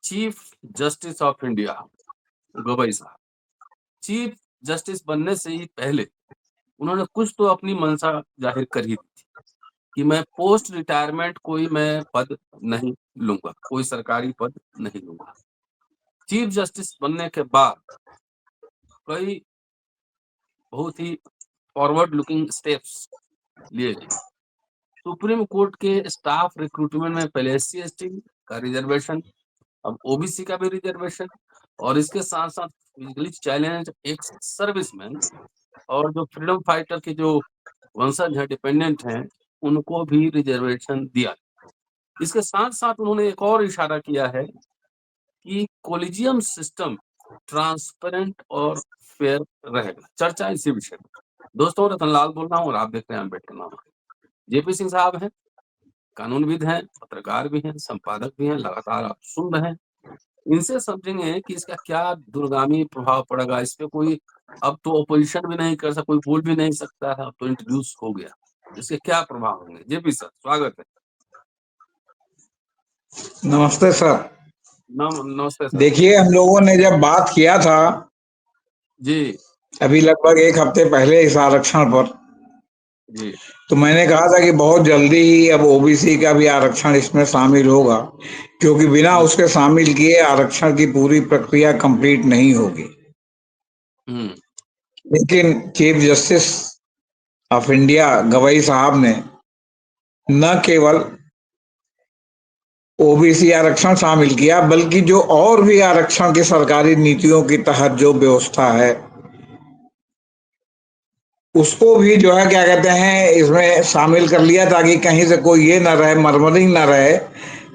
Chief justice of India Gavai साहब chief justice बनने से ही पहले उन्होंने कुछ तो अपनी मंशा जाहिर कर ही दी थी कि मैं पोस्ट रिटायरमेंट कोई मैं पद नहीं लूंगा, कोई सरकारी पद नहीं लूंगा। चीफ जस्टिस बनने के बाद कई बहुत ही फॉरवर्ड लुकिंग स्टेप्स लिए गए। सुप्रीम कोर्ट के स्टाफ रिक्रूटमेंट में पहले SC/ST का रिजर्वेशन, अब OBC का भी रिजर्वेशन, और इसके साथ साथ फिजिकली चैलेंज एक सर्विसमैन और जो फ्रीडम फाइटर के जो वंशज हैं, डिपेंडेंट हैं, उनको भी रिजर्वेशन दिया। इसके साथ साथ उन्होंने एक और इशारा किया है कि कोलिजियम सिस्टम ट्रांसपेरेंट और फेयर रहेगा। चर्चा इसी विषय में। दोस्तों, रतनलाल बोल रहा हूँ और आप देख रहे हैं अम्बेडकर नामा। JP सिंह साहब हैं, कानूनविद हैं, पत्रकार भी हैं, संपादक भी हैं, लगातार आप सुन रहे हैं। इनसे समझेंगे कि इसका क्या दूरगामी प्रभाव पड़ेगा। इस पे कोई अब तो ऑपोजिशन भी नहीं कर सकता, कोई बोल भी नहीं सकता है, अब तो इंट्रोड्यूस हो गया। इसके क्या प्रभाव होंगे? JP सर, स्वागत है। नमस्ते सर। नमस्ते सर। देखिए, हम लोगों ने जब बात किया था जी अभी लगभग एक हफ्ते पहले इस आरक्षण पर, जी। तो मैंने कहा था कि बहुत जल्दी ही अब ओबीसी का भी आरक्षण इसमें शामिल होगा, क्योंकि बिना हम्म उसके शामिल किए आरक्षण की पूरी प्रक्रिया कंप्लीट नहीं होगी। हम्म लेकिन chief justice of India Gavai साहब ने न केवल ओबीसी आरक्षण शामिल किया, बल्कि जो और भी आरक्षण की सरकारी नीतियों के तहत जो व्यवस्था है उसको भी जो है क्या कहते हैं इसमें शामिल कर लिया, ताकि कहीं से कोई ये ना रहे, मर्मरिंग ना रहे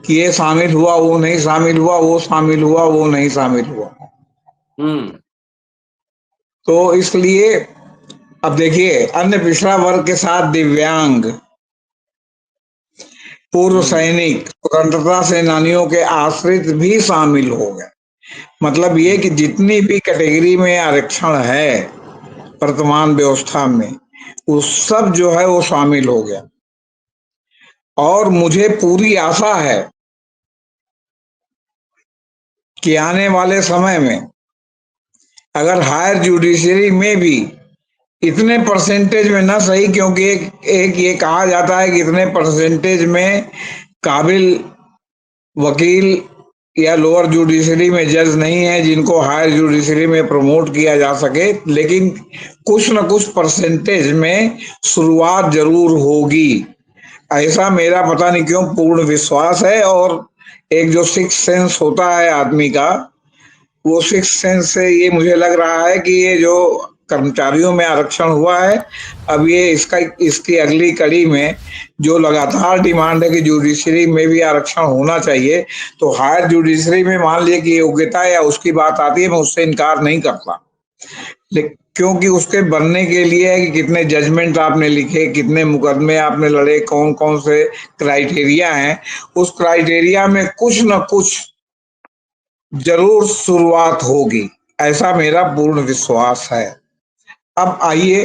कि ये शामिल हुआ वो नहीं शामिल हुआ, वो शामिल हुआ वो नहीं शामिल हुआ। हम्म तो इसलिए अब देखिए, अन्य पिछड़ा वर्ग के साथ दिव्यांग, पूर्व हम्म सैनिक, स्वतंत्रता सेनानियों के आश्रित भी शामिल हो गए। मतलब ये कि हम्म जितनी भी कैटेगरी में आरक्षण है वर्तमान व्यवस्था में, वो सब जो है वो शामिल हो गया। और मुझे पूरी आशा है कि आने वाले समय में अगर हायर जुडिशरी में भी इतने परसेंटेज में ना सही, क्योंकि एक एक ये कहा जाता है कि इतने परसेंटेज में काबिल वकील या लोअर जुडिशरी में जज नहीं है जिनको हायर जुडिशरी में प्रमोट किया जा सके, लेकिन कुछ न कुछ परसेंटेज में शुरुआत जरूर होगी, ऐसा मेरा पता नहीं क्यों पूर्ण विश्वास है। और एक जो सिक्स सेंस होता है आदमी का, वो सिक्स सेंस से ये मुझे लग रहा है कि ये जो कर्मचारियों में आरक्षण हुआ है, अब ये इसका इसकी अगली कड़ी में जो लगातार डिमांड है कि जुडिशरी में भी आरक्षण होना चाहिए, तो हायर जुडिशरी में मान लिया कि योग्यता या उसकी बात आती है, मैं उससे इनकार नहीं करता, लेकिन क्योंकि उसके बनने के लिए है कि कितने जजमेंट आपने लिखे, कितने मुकदमे आपने लड़े, कौन कौन से क्राइटेरिया हैं, उस क्राइटेरिया में कुछ न कुछ जरूर शुरुआत होगी, ऐसा मेरा पूर्ण विश्वास है। अब आइए,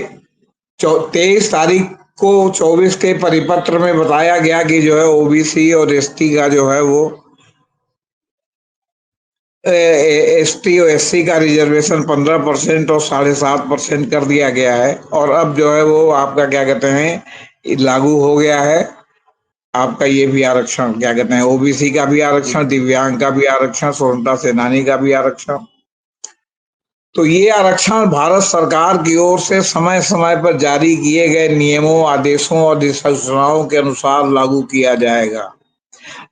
23 तारीख को 24 के परिपत्र में बताया गया कि जो है ओबीसी और एसटी का जो है वो एसटी और एससी का रिजर्वेशन 15% और 7.5% कर दिया गया है। और अब जो है वो आपका क्या कहते हैं लागू हो गया है, आपका ये भी आरक्षण क्या कहते हैं ओबीसी का भी आरक्षण, दिव्यांग का भी आरक्षण, स्वतंत्रता सेनानी का भी आरक्षण। तो ये आरक्षण भारत सरकार की ओर से समय समय पर जारी किए गए नियमों, आदेशों और दिशासूचनाओं के अनुसार लागू किया जाएगा।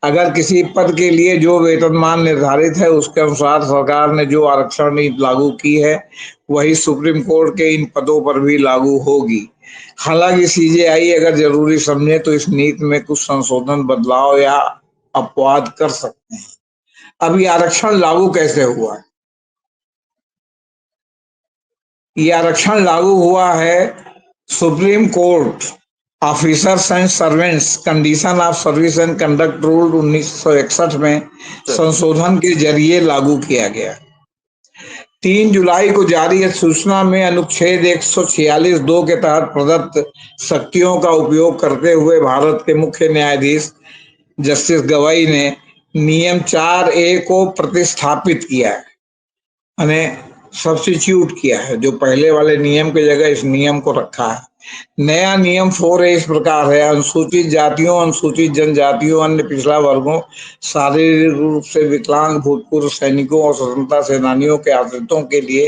अगर किसी पद के लिए जो वेतनमान निर्धारित है उसके अनुसार सरकार ने जो आरक्षण नीति लागू की है, वही सुप्रीम कोर्ट के इन पदों पर भी लागू होगी। हालांकि सीजेआई अगर जरूरी समझे तो इस नीति में कुछ संशोधन, बदलाव या अपवाद कर सकते हैं। अब ये आरक्षण लागू कैसे हुआ है? ये आरक्षण लागू हुआ है supreme court officers and servants condition of service and conduct rule 1961 में संशोधन के जरिए लागू किया गया। 3 जुलाई को जारी सूचना में अनुच्छेद 146(2) के तहत प्रदत्त शक्तियों का उपयोग करते हुए भारत के मुख्य न्यायाधीश जस्टिस गवाई ने नियम 4A को प्रतिस्थापित किया है, यानी सब्स्टिट्यूट किया है। जो पहले वाले नियम की जगह इस नियम को रखा है। नया नियम 4A इस प्रकार है: अनुसूचित जातियों, अनुसूचित जनजातियों, अन्य पिछड़ा वर्गों, शारीरिक रूप से विकलांग भूतपूर्व सैनिकों और स्वतंत्रता सेनानियों के आश्रितों के लिए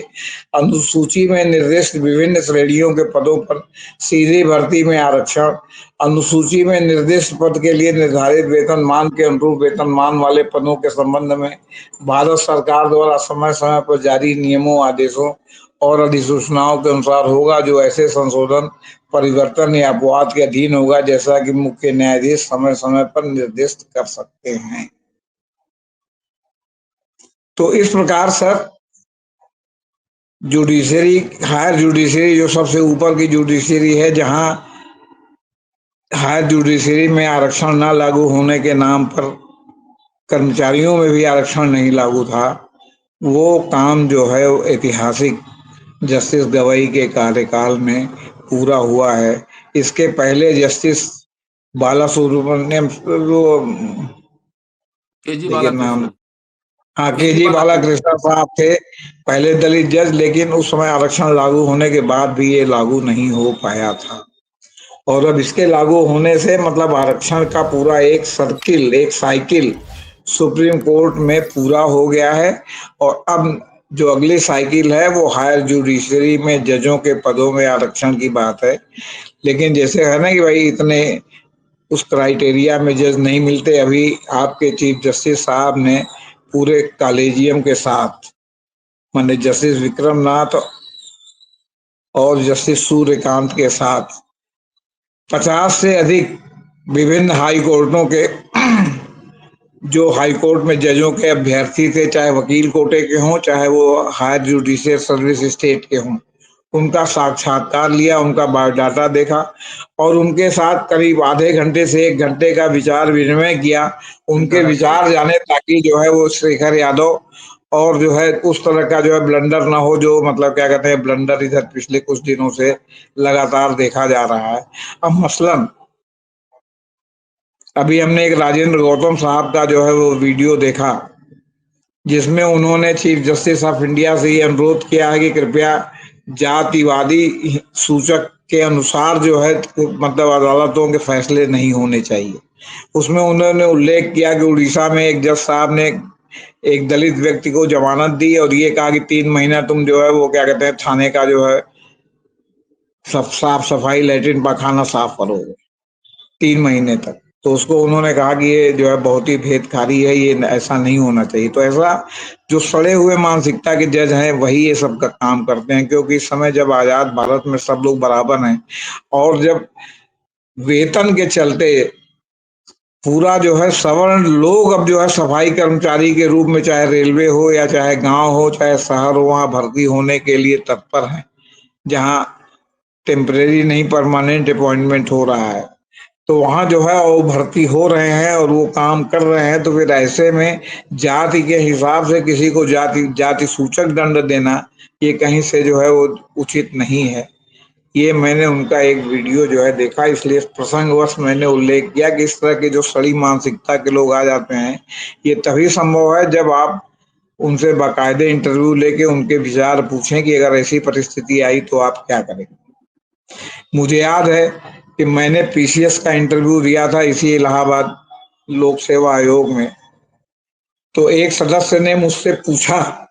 अनुसूची में निर्दिष्ट विभिन्न श्रेणियों के पदों पर सीधी भर्ती में आरक्षण। अनुसूची में निर्दिष्ट पद के लिए निर्धारित वेतनमान के अनुरूप वेतनमान वाले पदों के संबंध में भारत सरकार द्वारा समय समय पर जारी नियमों, आदेशों और अधिसूचनाओं के अनुसार होगा, जो ऐसे संशोधन, परिवर्तन या अपवाद के अधीन होगा जैसा कि मुख्य न्यायाधीश समय समय पर निर्दिष्ट कर सकते हैं। तो इस प्रकार सर जुडिशरी, हायर जुडिशरी जो सबसे ऊपर की जुडिशरी है, जहां हायर जुडिशरी में आरक्षण न लागू होने के नाम पर कर्मचारियों में भी आरक्षण नहीं लागू था, वो काम जो है वो ऐतिहासिक जस्टिस गवई के कार्यकाल में पूरा हुआ है। इसके पहले जस्टिस बाला सुब्रमण्यम, वो केजी देखिए नाम, बालाकृष्णन। हाँ, केजी केजी बालाकृष्णन। बालाकृष्ण साहब थे पहले दलित जज, लेकिन उस समय आरक्षण लागू होने के बाद भी ये लागू नहीं हो पाया था। और अब इसके लागू होने से मतलब आरक्षण का पूरा एक सर्किल, एक साइकिल सुप्रीम कोर्ट में पूरा हो गया है। और अब जो अगली साइकिल है वो हायर जुडिशरी में जजों के पदों में आरक्षण की बात है। लेकिन जैसे है ना कि भाई इतने उस क्राइटेरिया में जज नहीं मिलते। अभी आपके चीफ जस्टिस साहब ने पूरे कॉलेजियम के साथ, माननीय जस्टिस विक्रम नाथ और जस्टिस सूर्यकांत के साथ 50 से अधिक विभिन्न हाई कोर्टों के जो हाई कोर्ट में जजों के अभ्यर्थी थे, चाहे वकील कोटे के हों, चाहे वो हायर जुडिशियल सर्विस स्टेट के हों, उनका साक्षात्कार लिया, उनका बायोडाटा देखा और उनके साथ करीब आधे घंटे से 1 घंटे का विचार विनिमय किया। उनके इंटरैक्टिव। विचार जाने ताकि जो है वो शेखर यादव और जो है उस तरह का जो है ब्लंडर ना हो, जो मतलब क्या कहते हैं ब्लंडर इधर पिछले कुछ दिनों से लगातार देखा जा रहा है। अब मसलन अभी हमने एक राजेंद्र गौतम साहब का जो है वो वीडियो देखा, जिसमें उन्होंने चीफ जस्टिस ऑफ इंडिया से ये अनुरोध किया है कि कृपया जातिवादी सूचक के अनुसार जो है मतलब अदालतों के फैसले नहीं होने चाहिए। उसमें उन्होंने उल्लेख किया कि उड़ीसा में एक जज साहब ने एक दलित व्यक्ति को जमानत दी और ये कहा कि 3 महीना तुम जो है वो क्या कहते हैं थाने का जो है सब साफ सफाई, लेटरिन पाखाना साफ करोगे 3 महीने तक। तो उसको उन्होंने कहा कि ये जो है बहुत ही भेदकारी है, ये ऐसा नहीं होना चाहिए। तो ऐसा जो सड़े हुए मानसिकता के जज हैं वही ये सब का काम करते हैं, क्योंकि इस समय जब आजाद भारत में सब लोग बराबर हैं और जब वेतन के चलते पूरा जो है सवर्ण लोग अब जो है सफाई कर्मचारी के रूप में, चाहे रेलवे हो या चाहे गांव हो चाहे शहर हो, वहां भर्ती होने के लिए तत्पर हैं, जहां टेम्परेरी नहीं परमानेंट अपॉइंटमेंट हो रहा है। तो वहां जो है वो भर्ती हो रहे हैं और वो काम कर रहे हैं। तो फिर ऐसे में जाति के हिसाब से किसी को जाति जाति सूचक दंड देना ये कहीं से जो है वो उचित नहीं है। ये मैंने उनका एक वीडियो जो है देखा, इसलिए प्रसंगवश मैंने उल्लेख किया कि इस तरह के जो सड़ी मानसिकता के लोग आ जाते हैं, ये तभी संभव है जब आप उनसे बाकायदे इंटरव्यू लेके उनके विचार पूछें कि अगर ऐसी परिस्थिति आई तो आप क्या करेंगे। मुझे याद है कि मैंने पीसीएस का इंटरव्यू दिया था इसी इलाहाबाद लोक सेवा आयोग में। तो एक सदस्य ने मुझसे पूछा,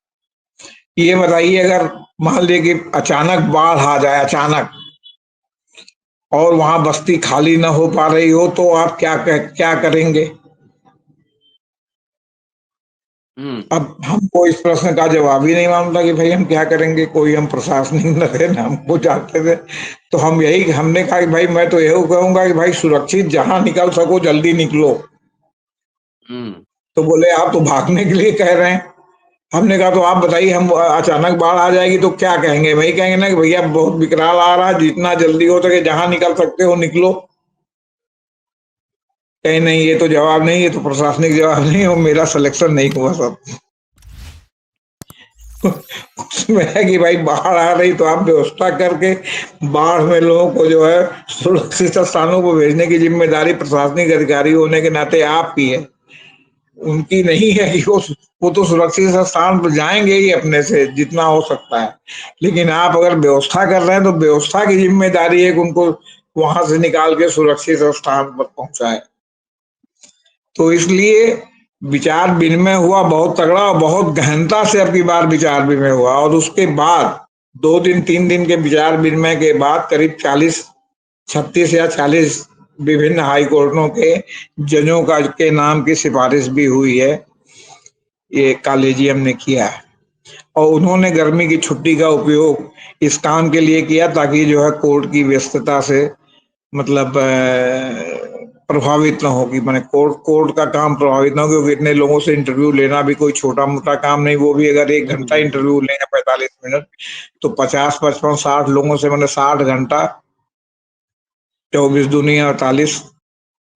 ये बताइए अगर मान लीजिए कि अचानक बाढ़ आ जाए, अचानक, और वहां बस्ती खाली ना हो पा रही हो, तो आप क्या करेंगे। हम्म। अब हमको इस प्रश्न का जवाब ही नहीं मालूम था कि भाई हम क्या करेंगे, कोई हम प्रशासनिक न थे ना हमको जानते थे। तो हमने कहा कि भाई मैं तो यही कहूंगा कि भाई सुरक्षित जहां निकल सको जल्दी निकलो। हम्म। तो बोले आप तो भागने के लिए कह रहे हैं। हमने कहा तो आप बताइए, हम अचानक बाढ़ आ जाएगी तो क्या कहेंगे। वही कहेंगे ना कि भैया बहुत विकराल आ रहा है, जितना जल्दी हो सके जहां निकल सकते हो निकलो। कहीं नहीं, ये तो जवाब नहीं, ये तो प्रशासनिक जवाब नहीं है, मेरा सिलेक्शन नहीं हुआ सब। उसमें है कि भाई बाढ़ आ रही तो आप व्यवस्था करके बाढ़ में लोगों को जो है सुरक्षित स्थानों पर भेजने की जिम्मेदारी प्रशासनिक अधिकारी होने के नाते आपकी है। उनकी नहीं है कि वो तो सुरक्षित स्थान पर जाएंगे ही अपने से जितना हो सकता है, लेकिन आप अगर व्यवस्था कर रहे हैं तो व्यवस्था की जिम्मेदारी है कि उनको वहां से निकाल के सुरक्षित स्थान पर पहुंचाए। तो इसलिए विचार विनिमय हुआ बहुत तगड़ा और बहुत गहनता से अब की बार विचार विनिमय हुआ, और उसके बाद 2 दिन 3 दिन के विचार विनिमय के बाद करीब 36 या 40 विभिन्न हाई कोर्टों के जजों का के नाम की सिफारिश भी हुई है, ये कॉलेजियम ने किया है। और उन्होंने गर्मी की छुट्टी का उपयोग इस काम के लिए किया ताकि जो है कोर्ट की व्यस्तता से मतलब प्रभावित ना होगी, मैंने कोर्ट का काम प्रभावित ना हो, क्योंकि इतने लोगों से इंटरव्यू लेना भी कोई छोटा मोटा काम नहीं। वो भी अगर 1 घंटा इंटरव्यू लेंगे 45 मिनट, तो 50 55 60 लोगों से मैंने 60 घंटा, 24 दूनी 48,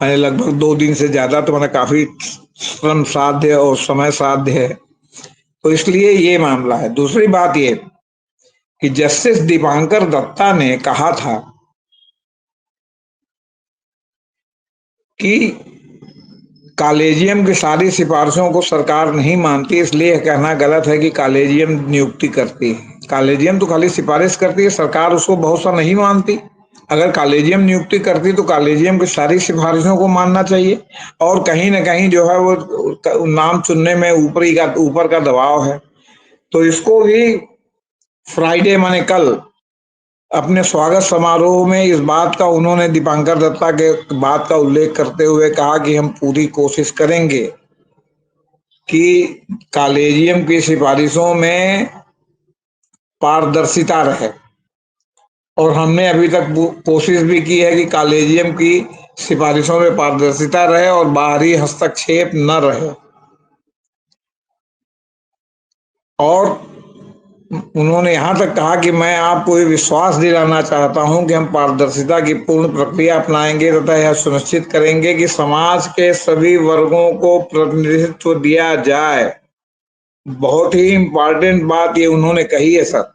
मैंने लगभग 2 दिन से ज्यादा, तो मैंने काफी श्रम साध्य और समय साध्य है। तो इसलिए ये मामला है। दूसरी बात ये कि जस्टिस दीपांकर दत्ता ने कहा था कि कॉलेजियम की सारी सिफारिशों को सरकार नहीं मानती, इसलिए यह कहना गलत है कि कॉलेजियम नियुक्ति करती है। कॉलेजियम तो खाली सिफारिश करती है, सरकार उसको बहुत सा नहीं मानती। अगर कॉलेजियम नियुक्ति करती तो कॉलेजियम की सारी सिफारिशों को मानना चाहिए, और कहीं ना कहीं जो है वो नाम चुनने में ऊपर का दबाव है। तो इसको भी फ्राइडे माने कल अपने स्वागत समारोह में इस बात का उन्होंने दीपांकर दत्ता के बात का उल्लेख करते हुए कहा कि हम पूरी कोशिश करेंगे कि कॉलेजियम की सिफारिशों में पारदर्शिता रहे, और हमने अभी तक कोशिश भी की है कि कॉलेजियम की सिफारिशों में पारदर्शिता रहे और बाहरी हस्तक्षेप न रहे। और उन्होंने यहां तक कहा कि मैं आपको ये विश्वास दिलाना चाहता हूं कि हम पारदर्शिता की पूर्ण प्रक्रिया अपनाएंगे तथा यह सुनिश्चित करेंगे कि समाज के सभी वर्गों को प्रतिनिधित्व दिया जाए। बहुत ही इंपॉर्टेंट बात ये उन्होंने कही है सर,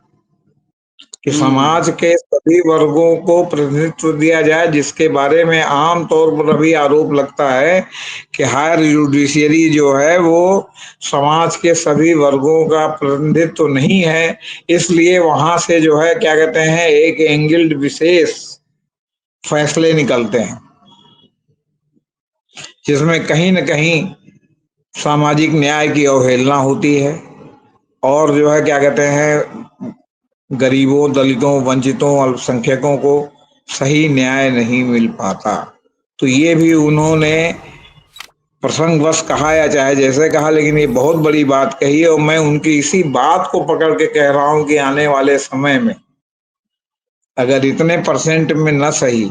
कि समाज के सभी वर्गों को प्रतिनिधित्व दिया जाए, जिसके बारे में आम तौर पर अभी आरोप लगता है कि हायर जुडिशियरी जो है वो समाज के सभी वर्गों का प्रतिनिधित्व नहीं है। इसलिए वहां से जो है क्या कहते हैं, एक एंगल्ड विशेष फैसले निकलते हैं, जिसमें कहीं न कहीं सामाजिक न्याय की अवहेलना होती है, और जो है क्या कहते हैं, गरीबों, दलितों, वंचितों, अल्पसंख्यकों को सही न्याय नहीं मिल पाता। तो ये भी उन्होंने प्रसंगवश कहा या चाहे जैसे कहा, लेकिन ये बहुत बड़ी बात कही है, और मैं उनकी इसी बात को पकड़ के कह रहा हूं कि आने वाले समय में अगर इतने परसेंट में न सही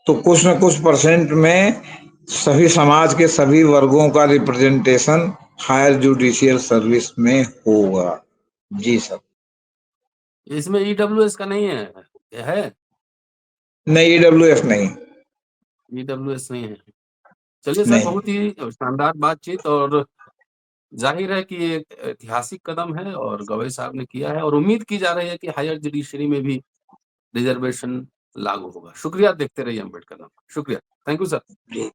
तो कुछ न कुछ परसेंट में सभी समाज के सभी वर्गों का रिप्रेजेंटेशन हायर जुडिशियल सर्विस में होगा। जी सर। इसमें ईडब्ल्यूएस का नहीं है? नहीं, ईडब्ल्यूएफ नहीं। ईडब्ल्यूएस नहीं है। चलिए सर, नहीं। बहुत ही शानदार बातचीत, और जाहिर है कि ये ऐतिहासिक कदम है और गवई साहब ने किया है, और उम्मीद की जा रही है कि हायर जुडिशरी में भी रिजर्वेशन लागू होगा। शुक्रिया, देखते रहिए अम्बेडकर नामा। शुक्रिया, थैंक यू सर। जी।